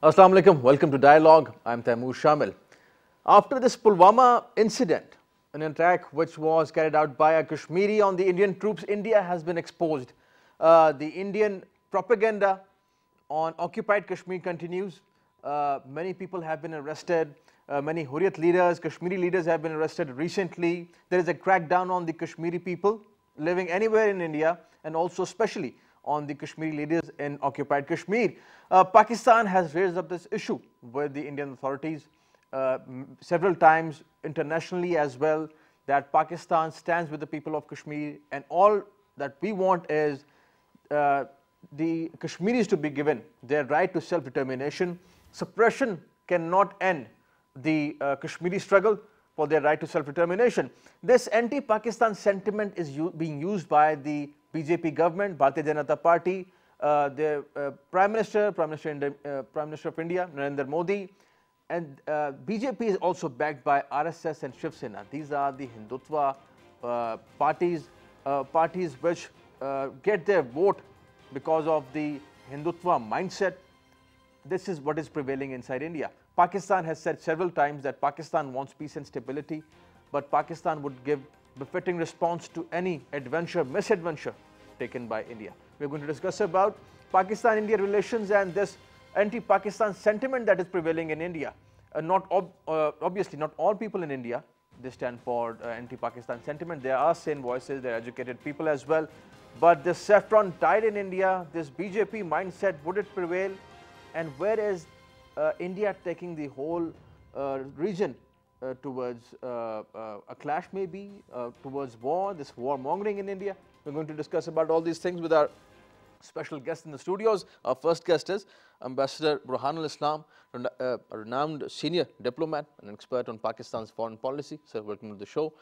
Assalamu alaikum. Welcome to Dialogue. I'm Taimur Shamil. After this Pulwama incident, an attack which was carried out by a Kashmiri on the Indian troops, India has been exposed. The Indian propaganda on occupied Kashmir continues. Many people have been arrested. Many Hurriyat leaders, Kashmiri leaders have been arrested recently. There is a crackdown on the Kashmiri people living anywhere in India, and also especially on the Kashmiri leaders in occupied Kashmir. Pakistan has raised up this issue with the Indian authorities several times internationally as well, that Pakistan stands with the people of Kashmir, and all that we want is the Kashmiris to be given their right to self-determination. Suppression cannot end the Kashmiri struggle for their right to self-determination. This anti-Pakistan sentiment is being used by the BJP government, Bharatiya Janata Party, the Prime Minister of India, Narendra Modi, and BJP is also backed by RSS and Shiv Sena. These are the Hindutva parties which get their vote because of the Hindutva mindset. This is what is prevailing inside India. Pakistan has said several times that Pakistan wants peace and stability, but Pakistan would give befitting response to any misadventure taken by India. We're going to discuss about Pakistan-India relations and this anti-Pakistan sentiment that is prevailing in India. Obviously, not all people in India, they stand for anti-Pakistan sentiment. There are sane voices, there are educated people as well. But this saffron tide in India, this BJP mindset, would it prevail? And where is India taking the whole region towards a clash, maybe towards war, this warmongering in India? We're going to discuss about all these things with our special guest in the studios. Our first guest is Ambassador Burhan al-Islam, a renowned senior diplomat and expert on Pakistan's foreign policy. Sir, welcome to the show.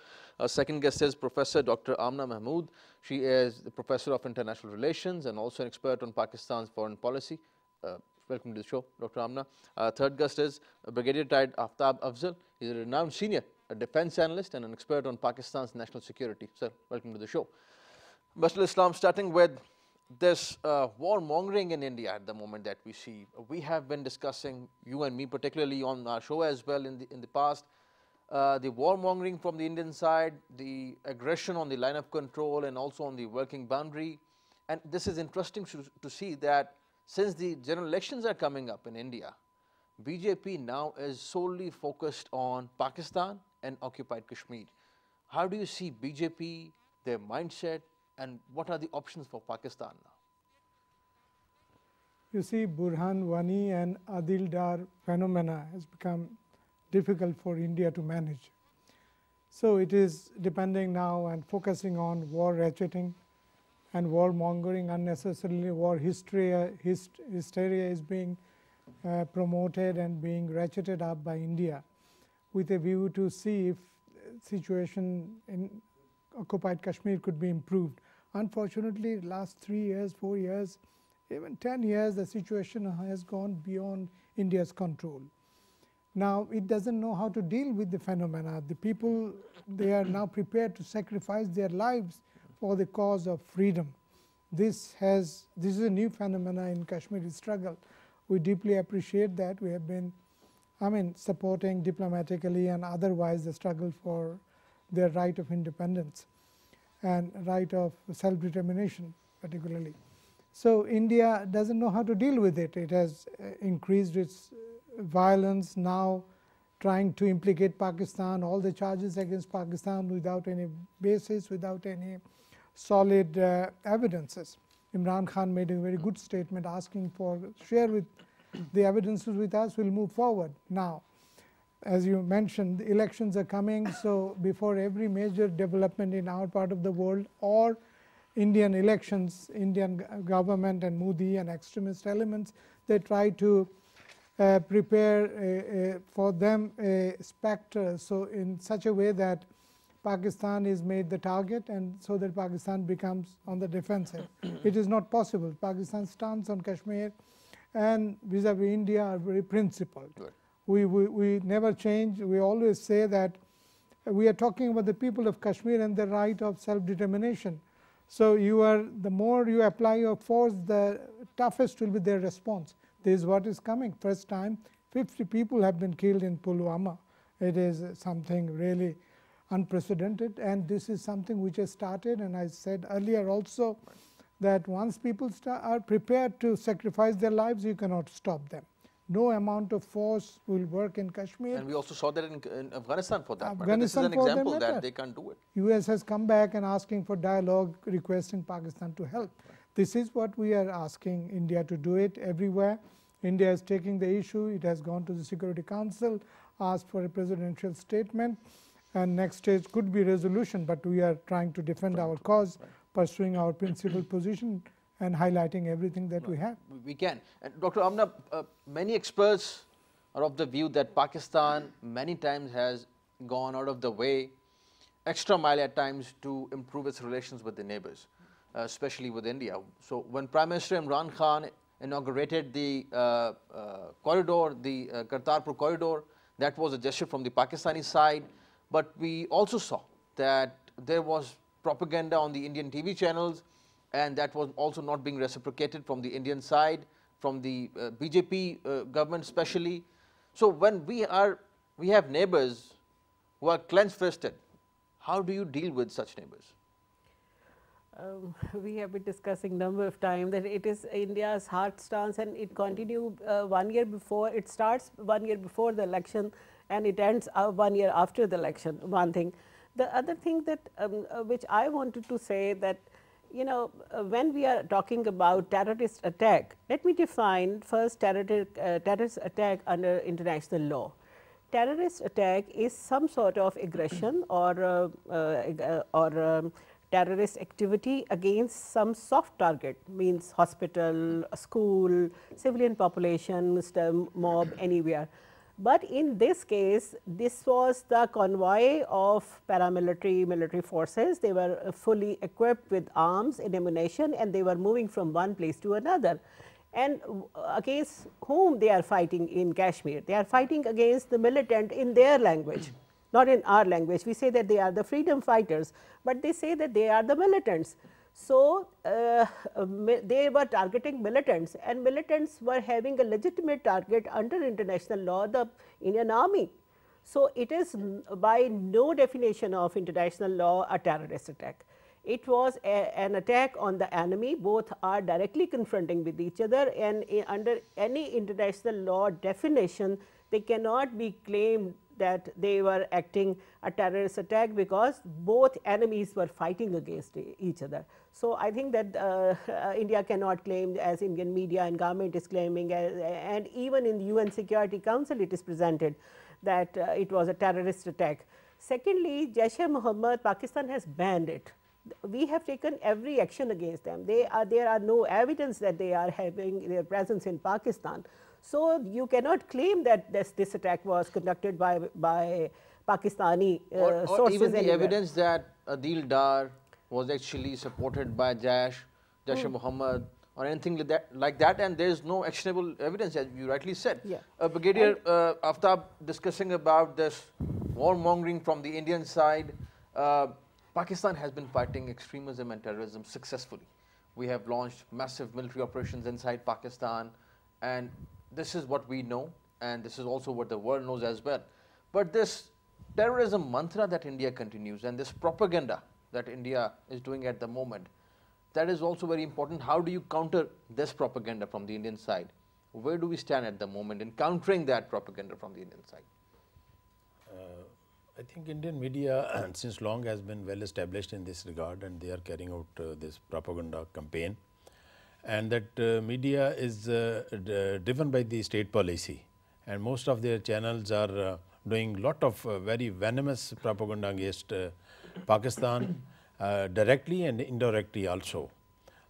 Our second guest is Professor Dr. Amina Mehmood. She is the Professor of International Relations and also an expert on Pakistan's foreign policy. Welcome to the show, Dr. Amina. Third guest is Brigadier Retired Aftab Afzal. He is a renowned senior defense analyst and an expert on Pakistan's national security. Sir, welcome to the show. Ambassador Islam, starting with this warmongering in India at the moment that we see. We have been discussing, you and me particularly on our show as well in the past, the warmongering from the Indian side, the aggression on the line of control and also on the working boundary. And this is interesting to see that since the general elections are coming up in India, BJP now is solely focused on Pakistan and occupied Kashmir. How do you see BJP, their mindset, and what are the options for Pakistan now? You see, Burhan Wani and Adil Dar phenomena has become difficult for India to manage. So it is depending now and focusing on war ratcheting and warmongering. Unnecessarily war hysteria is being promoted and being ratcheted up by India with a view to see if situation in occupied Kashmir could be improved. Unfortunately, last 3 years, 4 years, even 10 years, the situation has gone beyond India's control. Now, it doesn't know how to deal with the phenomena. The people, they are now prepared to sacrifice their lives for the cause of freedom. This is a new phenomena in Kashmiri struggle. We deeply appreciate that. We have been, supporting diplomatically and otherwise the struggle for their right of independence and right of self-determination particularly. So India doesn't know how to deal with it. It has increased its violence, now trying to implicate Pakistan, all the charges against Pakistan without any basis, without any solid evidences. Imran Khan made a very good statement asking for share with the evidences with us, we'll move forward. Now, as you mentioned, the elections are coming, so before every major development in our part of the world or Indian elections, Indian government and Modi and extremist elements, they try to prepare for them a spectre, so in such a way that Pakistan is made the target and so that Pakistan becomes on the defensive. It is not possible. Pakistan's stance on Kashmir and vis-a-vis India are very principled. Right. We never change. We always say that we are talking about the people of Kashmir and the right of self-determination. So the more you apply your force, the toughest will be their response. this is what is coming. First time 50 people have been killed in Pulwama. It is something really unprecedented, and this is something which has started, and I said earlier also that once people are prepared to sacrifice their lives, you cannot stop them. No amount of force will work in Kashmir. And we also saw that in Afghanistan for that matter. Afghanistan, this is an example that they can't do it. US has come back and asking for dialogue, requesting Pakistan to help. This is what we are asking India to do it everywhere. India is taking the issue. It has gone to the Security Council, asked for a presidential statement, and next stage could be resolution, but we are trying to defend our cause, pursuing our principled position and highlighting everything that we have. We can. And Dr. Amina, many experts are of the view that Pakistan many times has gone out of the way, extra mile at times, to improve its relations with the neighbors, especially with India. So when Prime Minister Imran Khan inaugurated the corridor, the Kartarpur corridor, that was a gesture from the Pakistani side. But we also saw that there was propaganda on the Indian TV channels, and that was also not being reciprocated from the Indian side, from the BJP government especially. So when we have neighbors who are clenched-fisted, how do you deal with such neighbors? We have been discussing number of times that it is India's hard stance, and it continued 1 year before. It starts 1 year before the election, and it ends 1 year after the election. One thing. The other thing that which I wanted to say that, you know, when we are talking about terrorist attack, let me define first terrorist attack under international law. Terrorist attack is some sort of aggression or terrorist activity against some soft target, means hospital, a school, civilian population, mob, anywhere. But in this case, this was the convoy of paramilitary, military forces. They were fully equipped with arms and ammunition, and they were moving from one place to another. And against whom they are fighting in Kashmir? They are fighting against the militant in their language, not in our language. We say that they are the freedom fighters, but they say that they are the militants. So they were targeting militants, and militants were having a legitimate target under international law, the Indian army. So it is by no definition of international law a terrorist attack. It was an attack on the enemy. Both are directly confronting with each other, and under any international law definition, they cannot be claimed that they were acting a terrorist attack, because both enemies were fighting against each other. So I think that India cannot claim, as Indian media and government is claiming, and even in the UN Security Council it is presented, that it was a terrorist attack. Secondly, Jaish-e-Mohammed, Pakistan has banned it. We have taken every action against them. There are no evidence that they are having their presence in Pakistan. So you cannot claim that this attack was conducted by Pakistani or sources. Even the anywhere. evidence that Adil Dar was actually supported by Jaish-e-Mohammed or anything like that, and there is no actionable evidence, as you rightly said. Yeah. Brigadier Aftab, discussing about this warmongering from the Indian side, Pakistan has been fighting extremism and terrorism successfully. We have launched massive military operations inside Pakistan, and this is what we know, and this is also what the world knows as well. But this terrorism mantra that India continues, and this propaganda that India is doing at the moment, that is also very important. How do you counter this propaganda from the Indian side? Where do we stand at the moment in countering that propaganda from the Indian side? I think Indian media since long has been well established in this regard, and they are carrying out this propaganda campaign. And that media is driven by the state policy, and most of their channels are doing lot of very venomous propaganda against Pakistan, directly and indirectly also.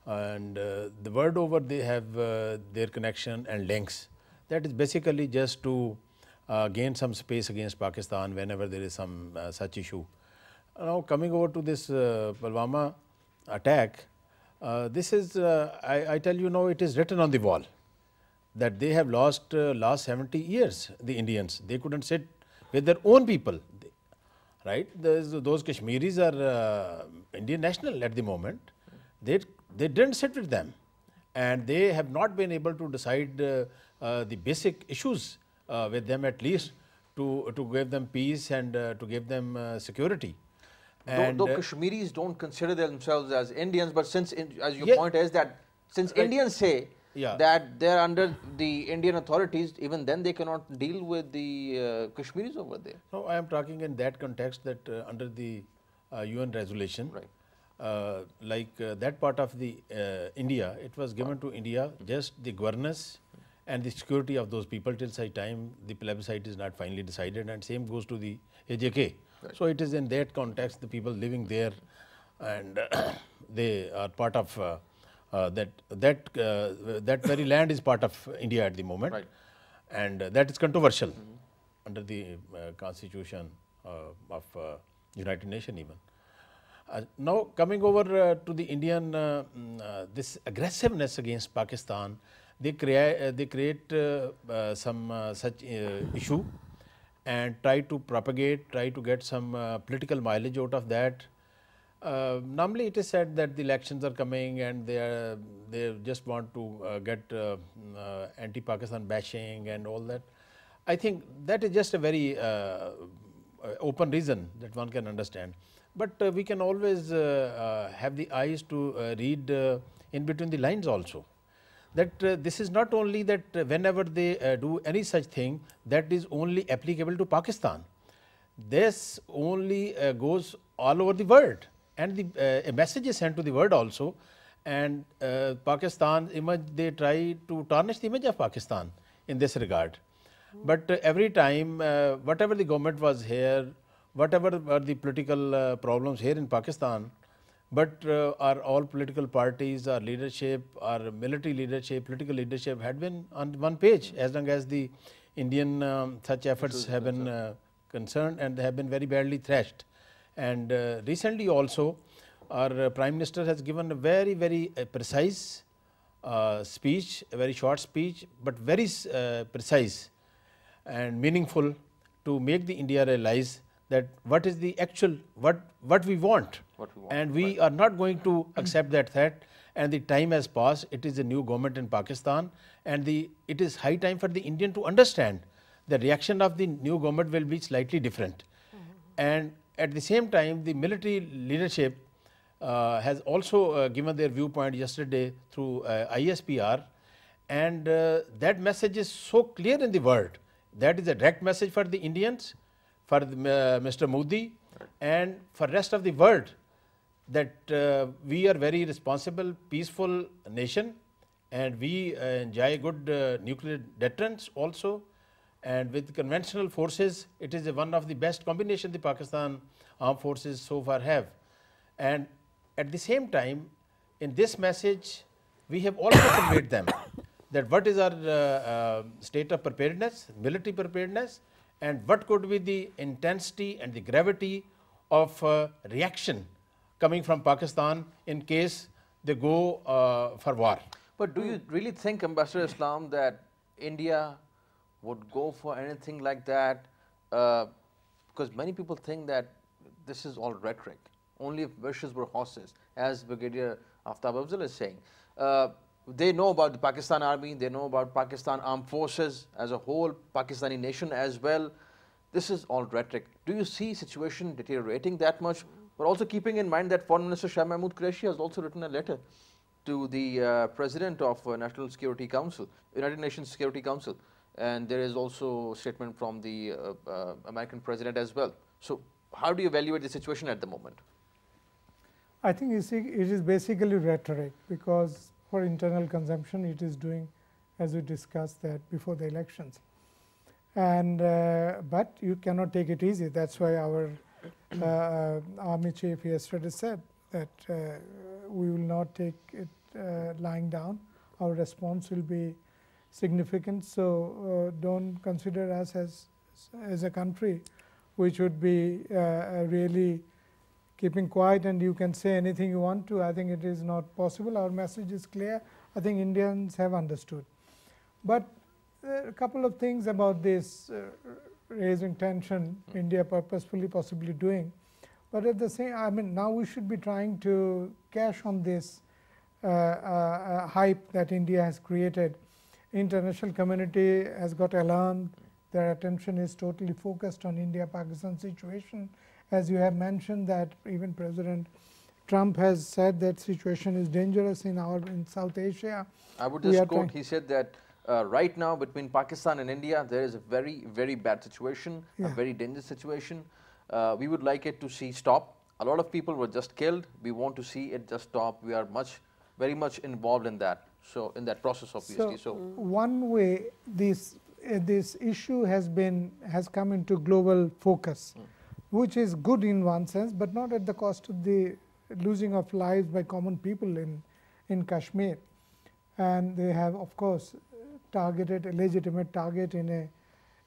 And the world over, they have their connection and links. That is basically just to gain some space against Pakistan whenever there is some such issue. Now coming over to this Pulwama attack, this is, I tell you now, it is written on the wall that they have lost last 70 years, the Indians. They couldn't sit with their own people, right? Those Kashmiris are Indian national at the moment. They didn't sit with them. and they have not been able to decide the basic issues with them, at least to give them peace and to give them security. And though Kashmiris don't consider themselves as Indians, but since, as your Yeah. point is that since Right. Indians say Yeah. that they're under the Indian authorities, even then they cannot deal with the Kashmiris over there. No, I am talking in that context that under the UN resolution, Right. That part of the India, it was given to India just the governance and the security of those people till such time the plebiscite is not finally decided, and same goes to the AJK. Right. So it is in that context the people living there, and they are part of that very land is part of India at the moment, Right. and that is controversial under the constitution of United Nations even. Now coming over to the Indian this aggressiveness against Pakistan, they create some such issue and try to propagate, try to get some political mileage out of that. Normally it is said that the elections are coming and they just want to get anti-Pakistan bashing and all that. I think that is just a very open reason that one can understand. But we can always have the eyes to read in between the lines also. That this is not only that whenever they do any such thing, that is only applicable to Pakistan. This only goes all over the world, and a message is sent to the world also. And Pakistan's image, they try to tarnish the image of Pakistan in this regard. But every time, whatever the government was here, whatever were the political problems here in Pakistan, but our all political parties, our leadership, our military leadership, political leadership had been on one page as long as the Indian such efforts have been concerned, and have been very badly thrashed. And recently also our Prime Minister has given a very, very precise speech, a very short speech, but very precise and meaningful to make the India realize that what is the actual, what we want. And we are not going to accept that threat, and the time has passed. It is a new government in Pakistan, and it is high time for the Indian to understand the reaction of the new government will be slightly different. And at the same time, the military leadership has also given their viewpoint yesterday through ISPR, and that message is so clear in the world. That is a direct message for the Indians, for Mr. Modi, and for rest of the world, that we are very responsible, peaceful nation, and we enjoy good nuclear deterrence also. And with conventional forces, it is one of the best combination the Pakistan armed forces so far have. And at the same time, in this message, we have also conveyed them that what is our state of preparedness, military preparedness, and what could be the intensity and the gravity of reaction coming from Pakistan in case they go for war. But do you really think, Ambassador Islam, that India would go for anything like that? Because many people think that this is all rhetoric. Only if wishes were horses, as Brigadier Aftab Afzal is saying. They know about the Pakistan army, they know about Pakistan armed forces as a whole, Pakistani nation as well. This is all rhetoric. Do you see situation deteriorating that much? But also keeping in mind that Foreign Minister Shah Mahmood Qureshi has also written a letter to the President of National Security Council, United Nations Security Council, and there is also a statement from the American President as well. So how do you evaluate the situation at the moment? I think you see, it is basically rhetoric, because for internal consumption it is doing, as we discussed that before the elections. And but you cannot take it easy. That's why our army chief yesterday said that we will not take it lying down. Our response will be significant. So don't consider us as a country which would be really keeping quiet and you can say anything you want to. I think it is not possible. Our message is clear. I think Indians have understood. But a couple of things about this raising tension, India purposefully possibly doing. But at the same, I mean, now we should be trying to cash on this hype that India has created. International community has got alarmed. Their attention is totally focused on India-Pakistan situation. As you have mentioned that even President Trump has said that situation is dangerous in South Asia. I would just quote, he said that right now between Pakistan and India, there is a very, very bad situation, a very dangerous situation. We would like it to see stop. A lot of people were just killed. We want to see it just stop. We are very much involved in that. So in that process, obviously. So one way this issue has come into global focus, which is good in one sense, but not at the cost of the losing of lives by common people in Kashmir. And they have, of course, targeted a legitimate target in a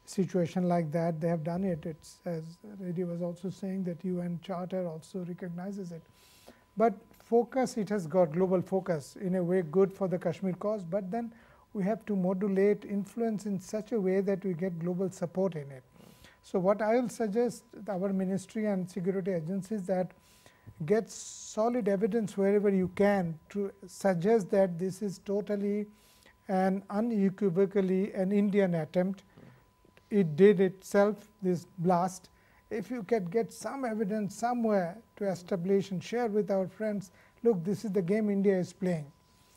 situation like that. They have done it. It's, as Reddy was also saying, that UN Charter also recognizes it. But focus, it has got global focus, in a way good for the Kashmir cause, but then we have to modulate influence in such a way that we get global support in it. So what I will suggest our ministry and security agencies that get solid evidence wherever you can to suggest that this is totally and unequivocally an Indian attempt. It did itself, this blast. If you can get some evidence somewhere to establish and share with our friends, look, this is the game India is playing.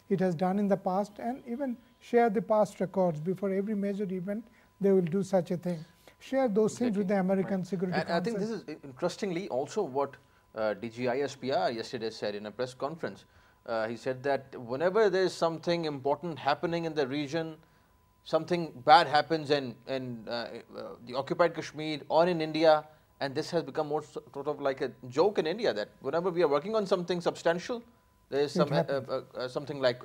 It has done in the past, and even share the past records. Before every major event, they will do such a thing. Share those things with the American Security Council. I think this is interestingly also what DGISPR yesterday said in a press conference. He said that whenever there is something important happening in the region, something bad happens in the occupied Kashmir or in India, and this has become more sort of like a joke in India, that whenever we are working on something substantial, there is something like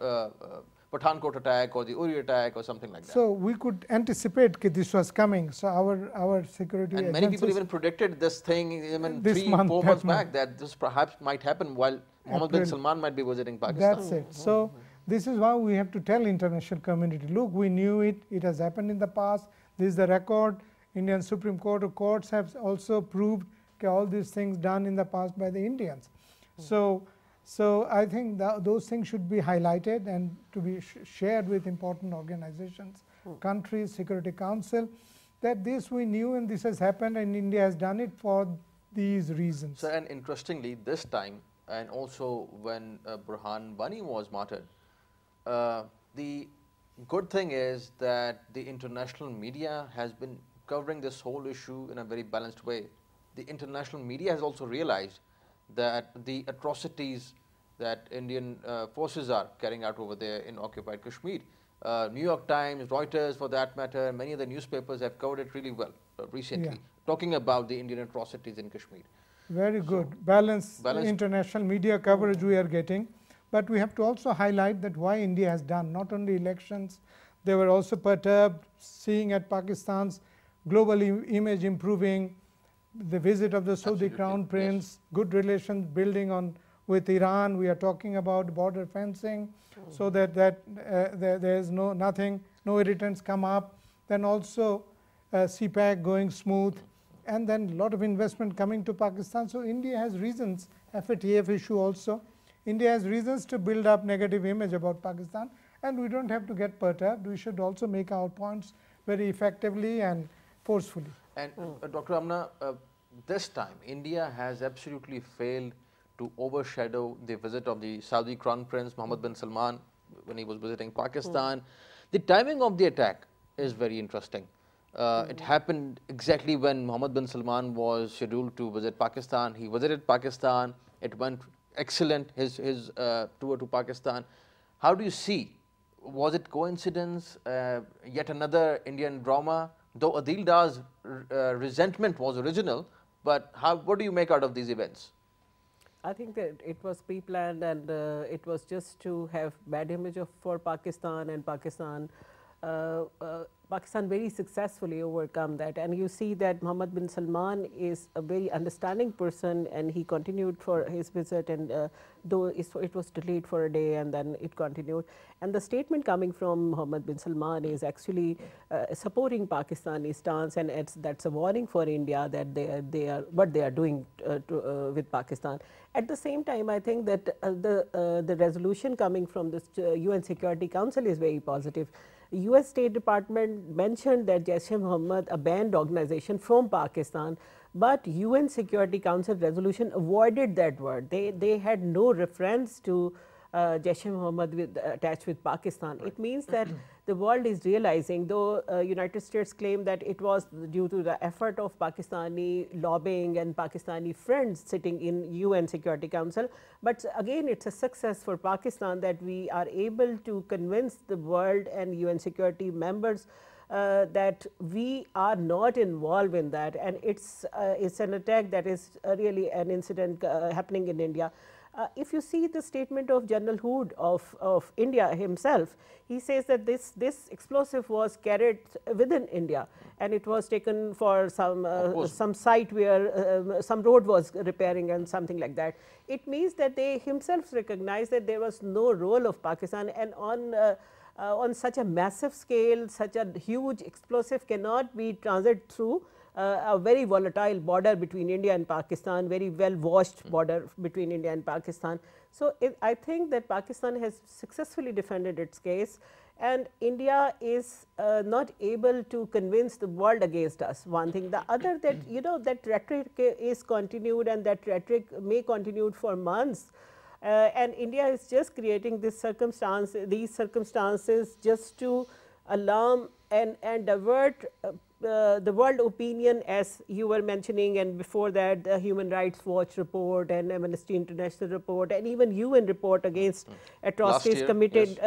Pathankot attack or the Uri attack or something like that. So we could anticipate that this was coming. So our security and many people even predicted this thing even this 3-4 months back, that this perhaps might happen while Mohammed bin Salman might be visiting Pakistan. That's it. So this is why we have to tell international community, look, we knew it, it has happened in the past, this is the record. Indian Supreme Court or courts have also proved all these things done in the past by the Indians. So I think those things should be highlighted and to be shared with important organizations, countries, Security Council, that this we knew and this has happened and India has done it for these reasons. So, and interestingly, this time and also when Burhan Wani was martyred, the good thing is that the international media has been covering this whole issue in a very balanced way. The international media has also realized that the atrocities that Indian forces are carrying out over there in occupied Kashmir, New York Times, Reuters for that matter, many of the newspapers have covered it really well recently, talking about the Indian atrocities in Kashmir. Very good. Balanced international media coverage we are getting. But we have to also highlight that why India has done, not only elections, they were also perturbed, seeing at Pakistan's global image improving, the visit of the Saudi Crown Prince, good relations building with Iran. We are talking about border fencing, so that there is no irritants come up. Then also CPAC going smooth, and then a lot of investment coming to Pakistan. So India has reasons, FATF issue also. India has reasons to build up negative image about Pakistan, and we don't have to get perturbed. We should also make our points very effectively and forcefully. And Dr. Amina, this time India has absolutely failed to overshadow the visit of the Saudi Crown Prince Mohammed bin Salman when he was visiting Pakistan. The timing of the attack is very interesting. It happened exactly when Mohammed bin Salman was scheduled to visit Pakistan. He visited Pakistan. It went excellent, his tour to Pakistan. How do you see? Was it coincidence, yet another Indian drama? Though Adil Dar's resentment was original, but what do you make out of these events? I think that it was pre-planned, and it was just to have bad image for Pakistan, and Pakistan Pakistan very successfully overcome that, and you see that Mohammed bin Salman is a very understanding person, and he continued for his visit, and though it was delayed for a day and then it continued. And the statement coming from Mohammed bin Salman is actually supporting Pakistani stance, and that's a warning for India that they are what they are doing with Pakistan. At the same time, I think that the resolution coming from this UN Security Council is very positive. US State Department mentioned that Jaish-e-Mohammed, a banned organization from Pakistan, but UN Security Council resolution avoided that word. They had no reference to Jaish-e-Mohammed attached with Pakistan. It means that the world is realizing, though United States claim that it was due to the effort of Pakistani lobbying and Pakistani friends sitting in UN Security Council, but again it's a success for Pakistan that we are able to convince the world and UN security members that we are not involved in that, and it's an attack that is really an incident happening in India. If you see the statement of General Hood of India himself, he says that this explosive was carried within India, and it was taken for some site where some road was repairing and something like that. It means that they himself recognized that there was no role of Pakistan, and on such a massive scale, such a huge explosive cannot be transit through a very volatile border between India and Pakistan, very well washed border between India and Pakistan. So, I think that Pakistan has successfully defended its case, and India is not able to convince the world against us, one thing. The other, that that rhetoric is continued, and that rhetoric may continue for months. And India is just creating these circumstances just to alarm and divert the world opinion, as you were mentioning, and before that the Human Rights Watch report and Amnesty International report and even UN report against atrocities committed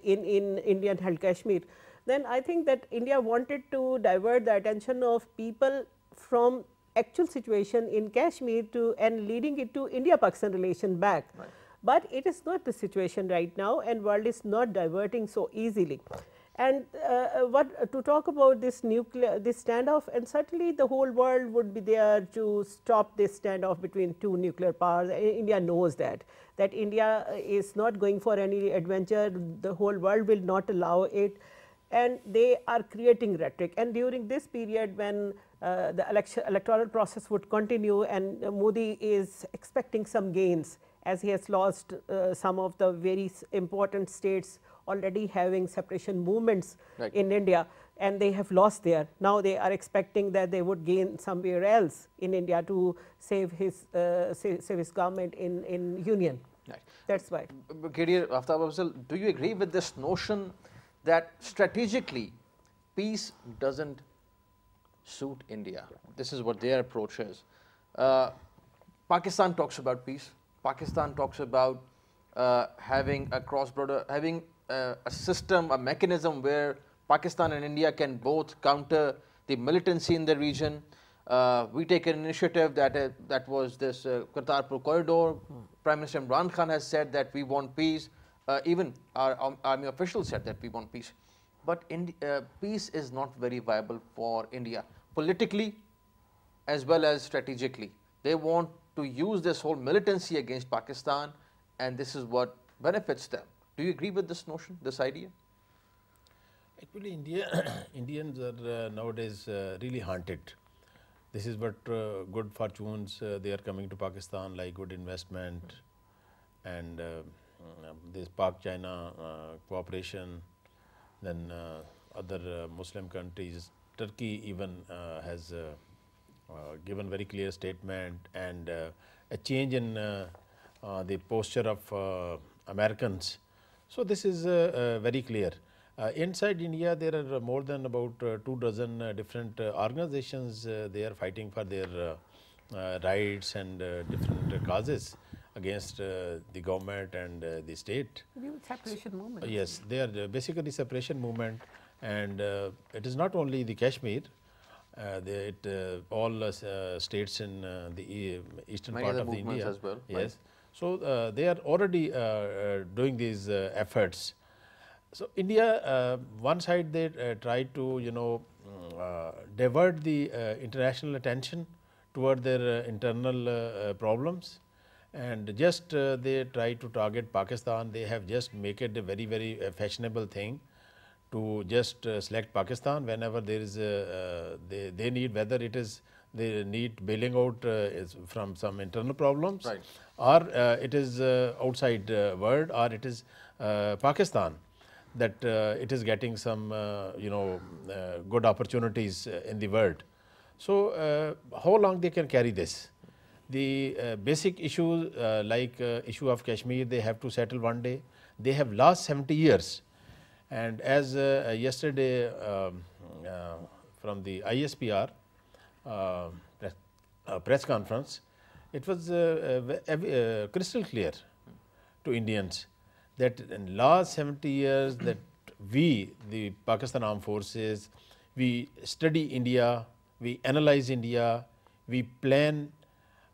in Indian held Kashmir. Then I think that India wanted to divert the attention of people from actual situation in Kashmir and leading it to India-Pakistan relation back. Right. But it is not the situation right now, and world is not diverting so easily. And to talk about this standoff, and certainly the whole world would be there to stop this standoff between two nuclear powers. India knows that India is not going for any adventure. The whole world will not allow it, and they are creating rhetoric. And during this period, when the electoral process would continue, and Modi is expecting some gains, as he has lost some of the very important states already having separation movements in India, and they have lost there. Now they are expecting that they would gain somewhere else in India to save his government in union. Right. That's why. Brigadier Afzal, do you agree with this notion that strategically peace doesn't suit India? This is what their approach is. Pakistan talks about peace. Pakistan talks about having a cross-border, having a system, a mechanism where Pakistan and India can both counter the militancy in the region. We take an initiative that was this Kartarpur corridor. Prime Minister Imran Khan has said that we want peace. Even our army officials said that we want peace. But peace is not very viable for India, politically as well as strategically. They want to use this whole militancy against Pakistan, and this is what benefits them. Do you agree with this notion, this idea? Actually, Indians are nowadays really haunted. This is what good fortunes they are coming to Pakistan, like good investment and this Pak-China cooperation, then other Muslim countries. Turkey even has given very clear statement, and a change in the posture of Americans. So this is very clear. Inside India, there are more than about 24 different organizations. They are fighting for their rights and different causes against the government and the state. Separation movement. Yes, they are basically separation movement, and it is not only the Kashmir. All states in the eastern part of the India as well. Yes, right. So they are already doing these efforts. So, India, one side they try to divert the international attention toward their internal problems, and just they try to target Pakistan. They have just make it a very fashionable thing to just select Pakistan whenever there is they need, whether it is they need bailing out is from some internal problems, Right. or it is outside world, or it is Pakistan that it is getting some good opportunities in the world. So how long they can carry this? The basic issue like issue of Kashmir, they have to settle one day. They have last 70 years, and as yesterday from the ISPR press conference, it was crystal clear to Indians that in last 70 years that we, the Pakistan Armed Forces, we study India, we analyze India, we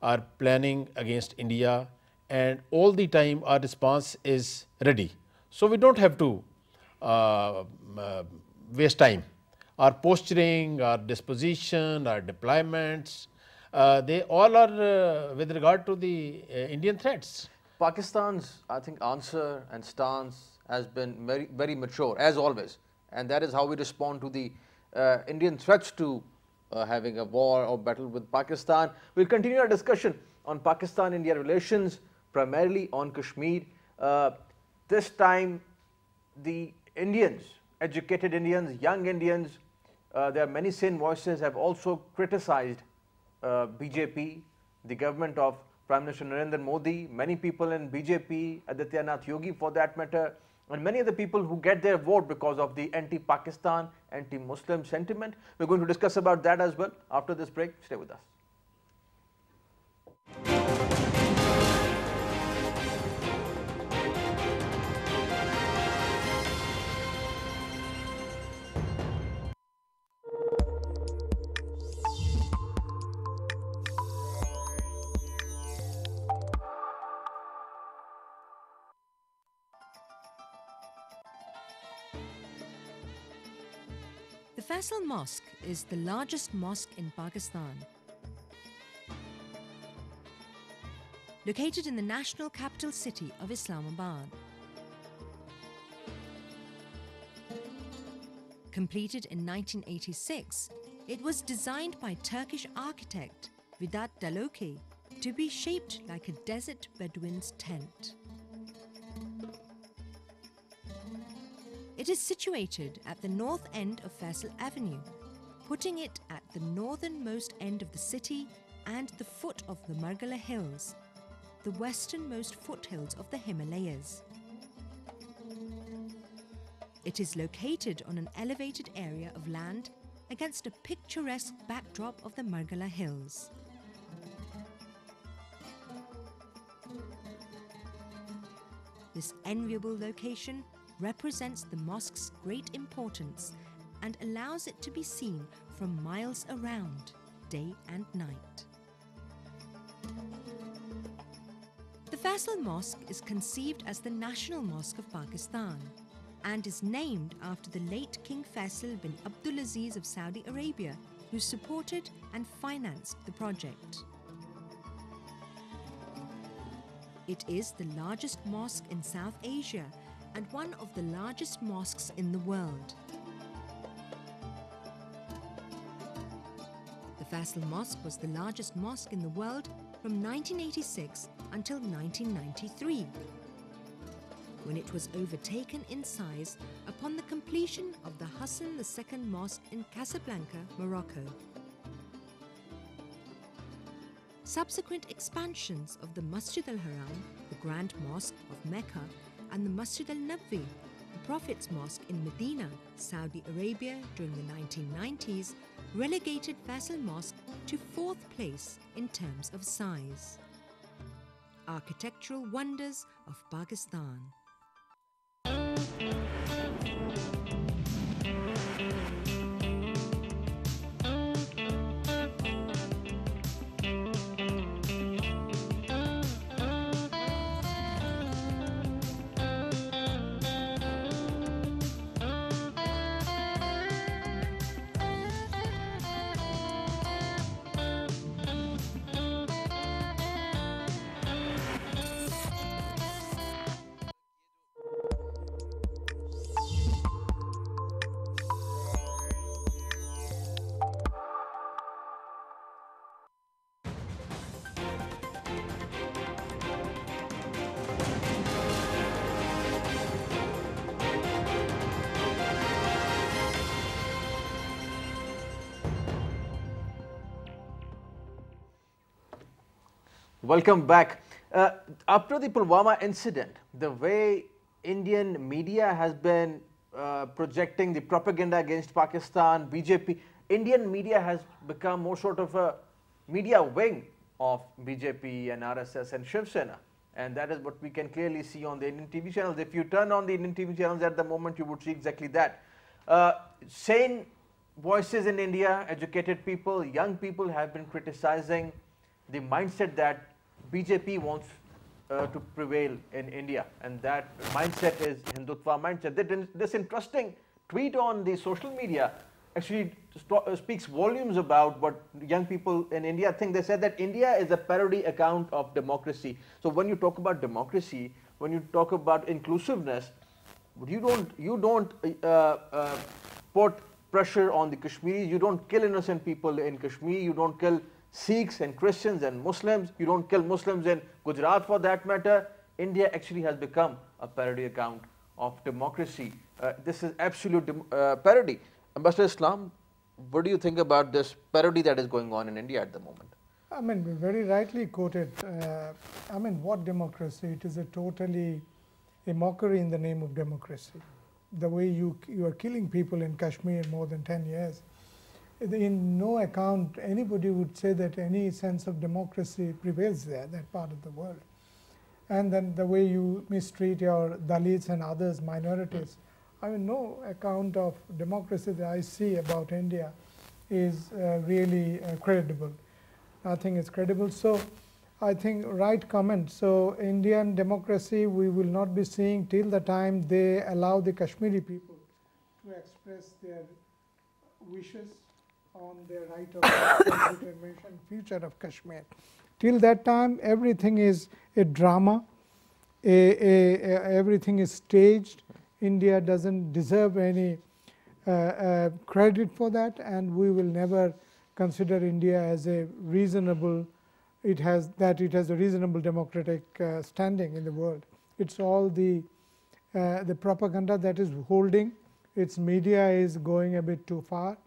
are planning against India, and all the time our response is ready. So we don't have to waste time. Our posturing, our disposition, our deployments, they all are with regard to the Indian threats. Pakistan's, I think, answer and stance has been very mature, as always, and that is how we respond to the Indian threats to having a war or battle with Pakistan. We'll continue our discussion on Pakistan-India relations, primarily on Kashmir. This time, the Indians, educated Indians, young Indians, there are many sane voices have also criticized BJP, the government of Prime Minister Narendra Modi, many people in BJP, Adityanath Yogi for that matter, and many of the people who get their vote because of the anti-Pakistan, anti-Muslim sentiment. We're going to discuss about that as well after this break. Stay with us. The Faisal Mosque is the largest mosque in Pakistan. Located in the national capital city of Islamabad. Completed in 1986, it was designed by Turkish architect Vedat Daloke to be shaped like a desert Bedouin's tent. It is situated at the north end of Faisal Avenue, putting it at the northernmost end of the city and the foot of the Margala Hills, the westernmost foothills of the Himalayas. It is located on an elevated area of land against a picturesque backdrop of the Margala Hills. This enviable location represents the mosque's great importance and allows it to be seen from miles around, day and night. The Faisal Mosque is conceived as the national mosque of Pakistan and is named after the late King Faisal bin Abdulaziz of Saudi Arabia, who supported and financed the project. It is the largest mosque in South Asia and one of the largest mosques in the world. The Faisal Mosque was the largest mosque in the world from 1986 until 1993, when it was overtaken in size upon the completion of the Hassan II Mosque in Casablanca, Morocco. Subsequent expansions of the Masjid al-Haram, the Grand Mosque of Mecca, and the Masjid al-Nabwi, the Prophet's Mosque in Medina, Saudi Arabia during the 1990s, relegated Faisal Mosque to 4th place in terms of size. Architectural wonders of Pakistan. Welcome back. After the Pulwama incident, the way Indian media has been projecting the propaganda against Pakistan, BJP, Indian media has become more sort of a media wing of BJP and RSS and Shiv Sena. And that is what we can clearly see on the Indian TV channels. If you turn on the Indian TV channels at the moment, you would see exactly that. Sane voices in India, educated people, young people have been criticizing the mindset that BJP wants to prevail in India, and that mindset is Hindutva mindset. This interesting tweet on the social media actually speaks volumes about what young people in India think. They said that India is a parody account of democracy. So when you talk about democracy, when you talk about inclusiveness, you don't put pressure on the Kashmiris. You don't kill innocent people in Kashmir. You don't kill Sikhs and Christians and Muslims. You don't kill Muslims in Gujarat for that matter. India actually has become a parody account of democracy. This is absolute parody. Ambassador Islam, what do you think about this parody that is going on in India at the moment? I mean, very rightly quoted. I mean, what democracy? It is a totally a mockery in the name of democracy. The way you are killing people in Kashmir more than 10 years. In no account anybody would say that any sense of democracy prevails there, that part of the world. And then the way you mistreat your Dalits and others, minorities. I mean, no account of democracy that I see about India is really credible. Nothing is credible. So I think right comment. So Indian democracy we will not be seeing till the time they allow the Kashmiri people to express their wishes on their right of self-determination, future of Kashmir. Till that time, everything is a drama, everything is staged. India doesn't deserve any credit for that, and we will never consider India as a reasonable, it has a reasonable democratic standing in the world. It's all the propaganda that is holding. Its media is going a bit too far.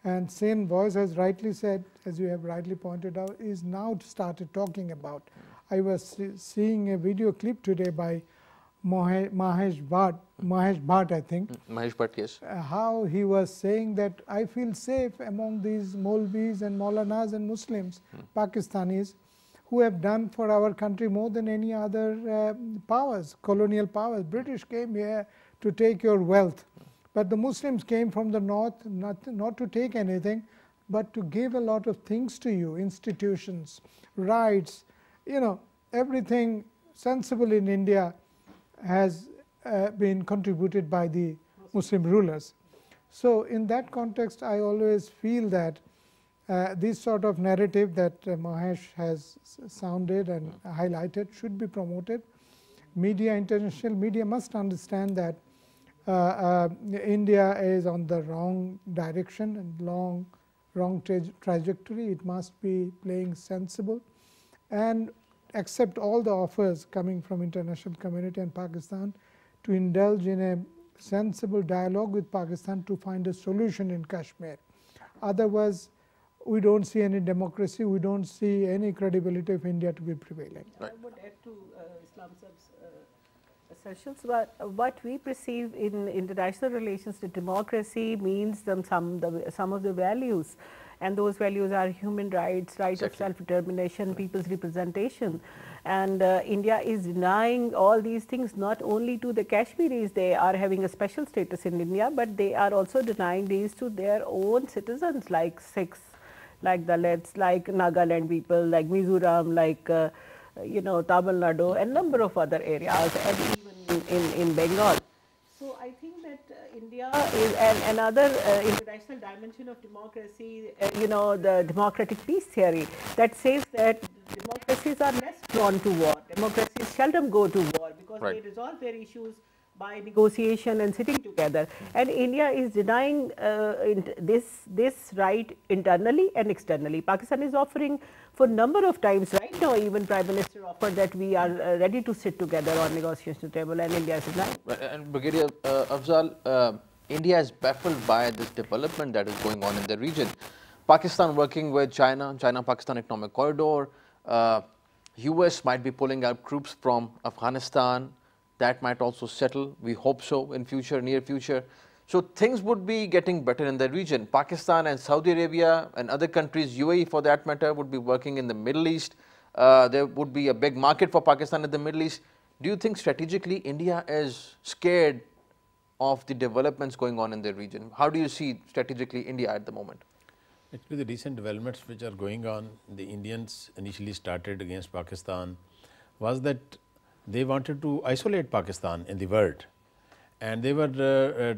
And sane voice, as rightly said, as you have rightly pointed out, is now started talking about. I was seeing a video clip today by Mahesh Bhatt, I think. Mahesh Bhatt, yes. How he was saying that I feel safe among these Maulvis and Maulanas and Muslims, Pakistanis, who have done for our country more than any other powers, colonial powers. British came here to take your wealth. But the Muslims came from the north not to take anything, but to give a lot of things to you, institutions, rights, everything sensible in India has been contributed by the Muslim rulers. So in that context, I always feel that this sort of narrative that Mahesh has sounded and highlighted should be promoted. Media, international media must understand that India is on the wrong direction and wrong trajectory. It must be playing sensible and accept all the offers coming from international community and Pakistan to indulge in a sensible dialogue with Pakistan to find a solution in Kashmir. Otherwise, we don't see any democracy, we don't see any credibility of India to be prevailing. Right. I would add to Islam Sab's assertions, but what we perceive in international relations to democracy means some of the values, and those values are human rights, right of self-determination, people's representation. And India is denying all these things not only to the Kashmiris, they are having a special status in India, but they are also denying these to their own citizens like Sikhs, like Dalits, like Nagaland people, like Mizoram, like Tamil Nadu, and number of other areas, and even in Bengal. So I think that India is another international dimension of democracy, the democratic peace theory that says that democracies are less prone to war. Democracies seldom go to war because they resolve their issues by negotiation and sitting together. And India is denying this right internally and externally. Pakistan is offering for number of times right now, even Prime Minister offered that we are ready to sit together on negotiation table, and India is denying. And Brigadier Afzal, India is baffled by this development that is going on in the region. Pakistan working with China, China-Pakistan Economic Corridor, US might be pulling out troops from Afghanistan. That might also settle. We hope so in future, near future. So things would be getting better in the region. Pakistan and Saudi Arabia and other countries, UAE for that matter, would be working in the Middle East. There would be a big market for Pakistan in the Middle East. Do you think strategically India is scared of the developments going on in the region? How do you see strategically India at the moment? Actually, the recent developments which are going on, the Indians initially started against Pakistan, was that they wanted to isolate Pakistan in the world, and they were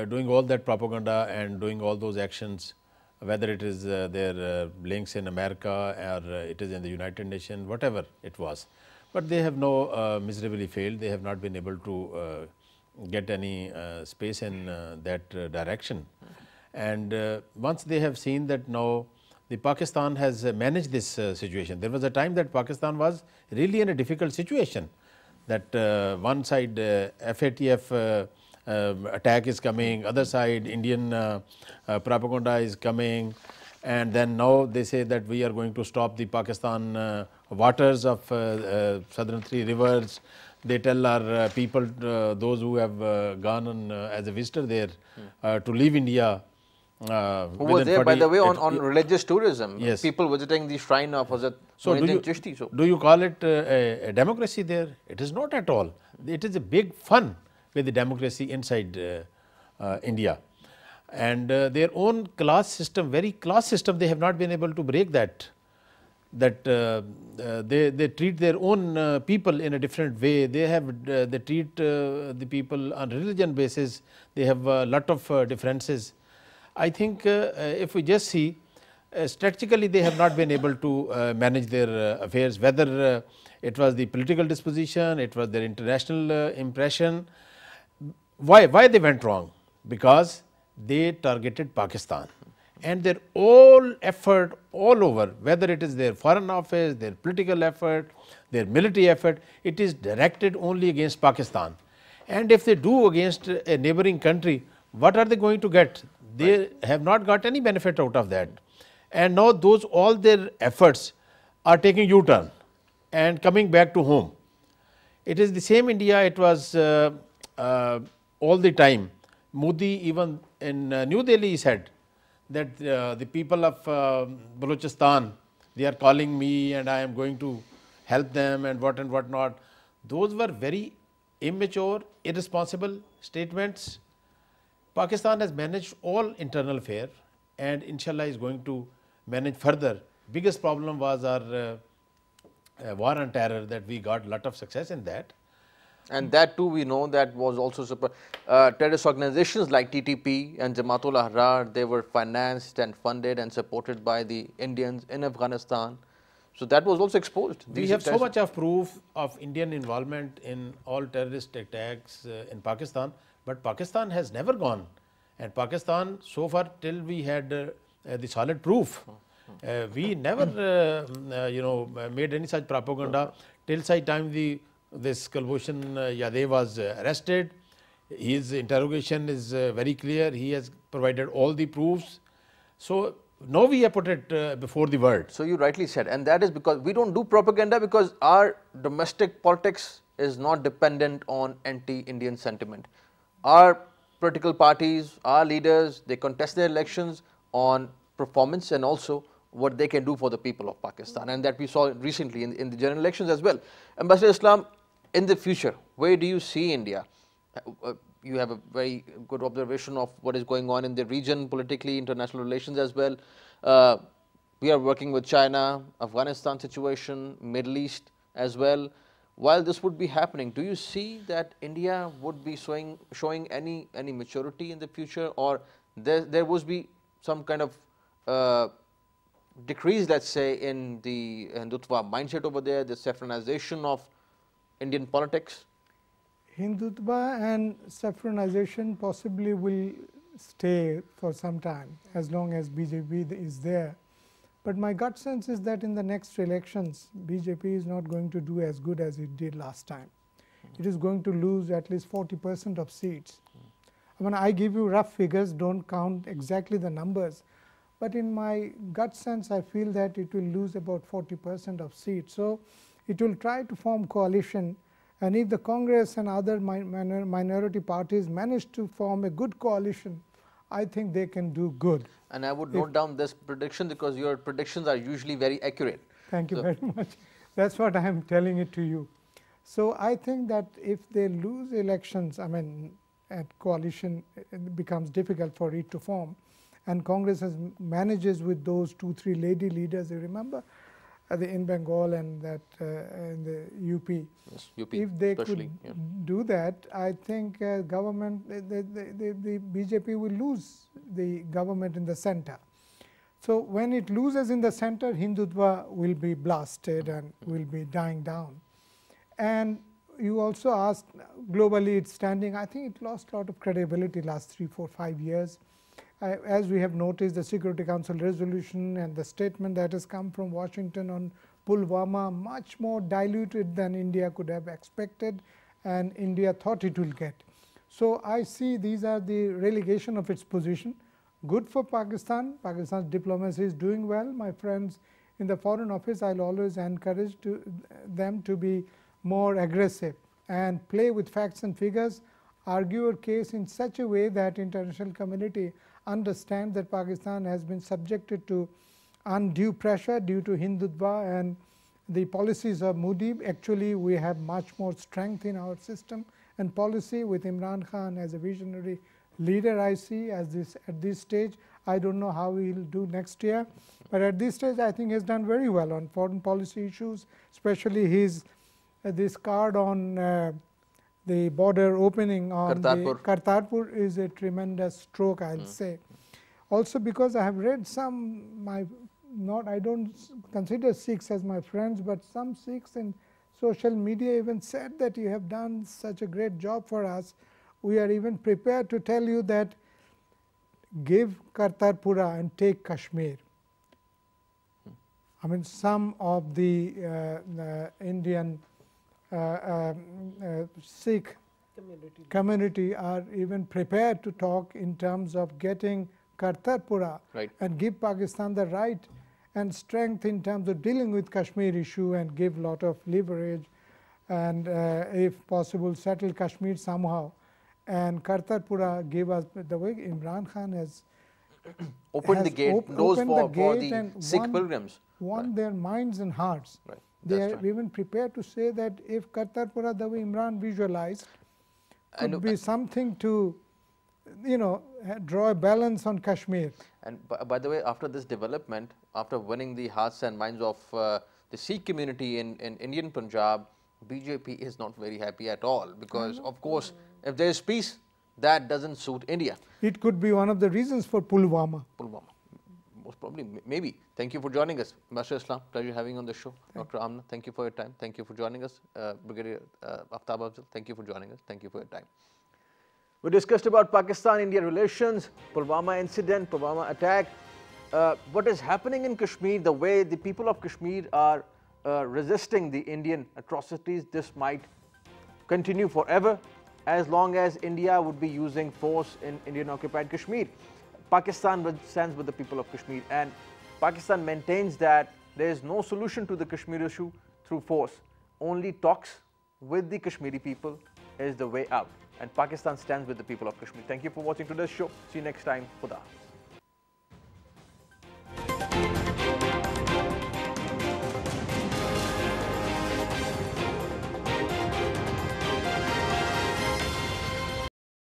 doing all that propaganda and doing all those actions, whether it is their links in America or it is in the United Nations, whatever it was. But they have no miserably failed. They have not been able to get any space in that direction. And once they have seen that now the Pakistan has managed this situation. There was a time that Pakistan was really in a difficult situation, that one side FATF attack is coming, other side Indian propaganda is coming, and then now they say that we are going to stop the Pakistan waters of southern three rivers. They tell our people, those who have gone on, as a visitor there, to leave India. Who was there, by the way, on religious tourism? Yes. People visiting the shrine of Hazrat Chishti. So do you call it a democracy there? It is not at all. It is a big fun with the democracy inside India. And their own class system, very class system, they have not been able to break that. They treat their own people in a different way. They treat the people on religion basis. They have a lot of differences. I think if we just see, strategically they have not been able to manage their affairs, whether it was the political disposition, it was their international impression. Why they went wrong? Because they targeted Pakistan, and their all effort all over, whether it is their foreign affairs, their political effort, their military effort, it is directed only against Pakistan. And if they do against a neighboring country, what are they going to get? They have not got any benefit out of that. And now those all their efforts are taking U-turn and coming back to home. It is the same India, it was all the time. Modi even in New Delhi said that the people of Balochistan, they are calling me and I am going to help them and what not. Those were very immature, irresponsible statements. Pakistan has managed all internal affairs and inshallah is going to manage further. Biggest problem was our war on terror, that we got a lot of success in that. And that too we know that was also terrorist organizations like TTP and Jamaatul Ahrar, they were financed and funded and supported by the Indians in Afghanistan. So that was also exposed. We have so much of proof of Indian involvement in all terrorist attacks in Pakistan, but Pakistan has never gone. And Pakistan, so far till we had the solid proof, we never made any such propaganda till such time this Kulbhushan Yadav was arrested. His interrogation is very clear. He has provided all the proofs. So now we have put it before the world. So you rightly said, and that is because we don't do propaganda, because our domestic politics is not dependent on anti-Indian sentiment. Our political parties, our leaders, they contest their elections on performance and also what they can do for the people of Pakistan, and that we saw recently in the general elections as well. Ambassador Islam, in the future, where do you see India? You have a very good observation of what is going on in the region, politically, international relations as well. We are working with China, Afghanistan situation, Middle East as well. While this would be happening, do you see that India would be showing any maturity in the future, or there would be some kind of decrease, let's say, in the Hindutva mindset over there, the saffronization of Indian politics? Hindutva and saffronization possibly will stay for some time as long as BJP is there. But my gut sense is that in the next elections, BJP is not going to do as good as it did last time. It is going to lose at least 40% of seats. I mean, I give you rough figures, don't count exactly the numbers. But in my gut sense, I feel that it will lose about 40% of seats. So it will try to form coalition, and if the Congress and other minority parties manage to form a good coalition, I think they can do good. And I would note down this prediction because your predictions are usually very accurate. Thank you very much. That's what I am telling it to you. So I think that if they lose elections, I mean, at coalition, it becomes difficult for it to form. And Congress manages with those 2-3 lady leaders, you remember, in Bengal and that in the UP. Yes, UP if they could do that, I think government, the BJP will lose the government in the center. So when it loses in the center, Hindutva will be blasted and will be dying down. And you also asked globally its standing. I think it lost a lot of credibility last 3, 4, 5 years. As we have noticed, the Security Council resolution and the statement that has come from Washington on Pulwama much more diluted than India could have expected and India thought it will get. So I see these are the relegation of its position. Good for Pakistan. Pakistan's diplomacy is doing well. My friends in the Foreign Office, I'll always encourage them to be more aggressive and play with facts and figures, argue a case in such a way that international community understand that Pakistan has been subjected to undue pressure due to Hindutva and the policies of Modi. Actually, we have much more strength in our system and policy with Imran Khan as a visionary leader. I see at this stage. I don't know how he will do next year, but at this stage I think he has done very well on foreign policy issues, especially his this card on the border opening on Kartarpur is a tremendous stroke, I'll say. Also because I have read some, I don't consider Sikhs as my friends, but some Sikhs in social media even said that you have done such a great job for us. We are even prepared to tell you that give Kartarpura and take Kashmir. I mean, some of the Indian Sikh community are even prepared to talk in terms of getting Kartarpura and give Pakistan the right and strength in terms of dealing with Kashmir issue and give lot of leverage and if possible settle Kashmir somehow. And Kartarpura gave us the way Imran Khan has opened the gate, doors for the Sikh pilgrims. Won their minds and hearts. They are even prepared to say that if Kartarpura, the way Imran visualized, could be something to, draw a balance on Kashmir. And by the way, after this development, after winning the hearts and minds of the Sikh community in Indian Punjab, BJP is not very happy at all because, of course, if there is peace, that doesn't suit India. It could be one of the reasons for Pulwama. Most probably, maybe. Thank you for joining us. Master Islam, pleasure having you on the show. Dr. Amina, thank you for your time. Thank you for joining us. Brigadier Aftab Afzal, thank you for joining us. Thank you for your time. We discussed about Pakistan-India relations, Pulwama incident, Pulwama attack, what is happening in Kashmir, the way the people of Kashmir are resisting the Indian atrocities. This might continue forever as long as India would be using force in Indian-occupied Kashmir. Pakistan stands with the people of Kashmir, and Pakistan maintains that there is no solution to the Kashmir issue through force. Only talks with the Kashmiri people is the way out, and Pakistan stands with the people of Kashmir. Thank you for watching today's show. See you next time. Khuda Hafiz.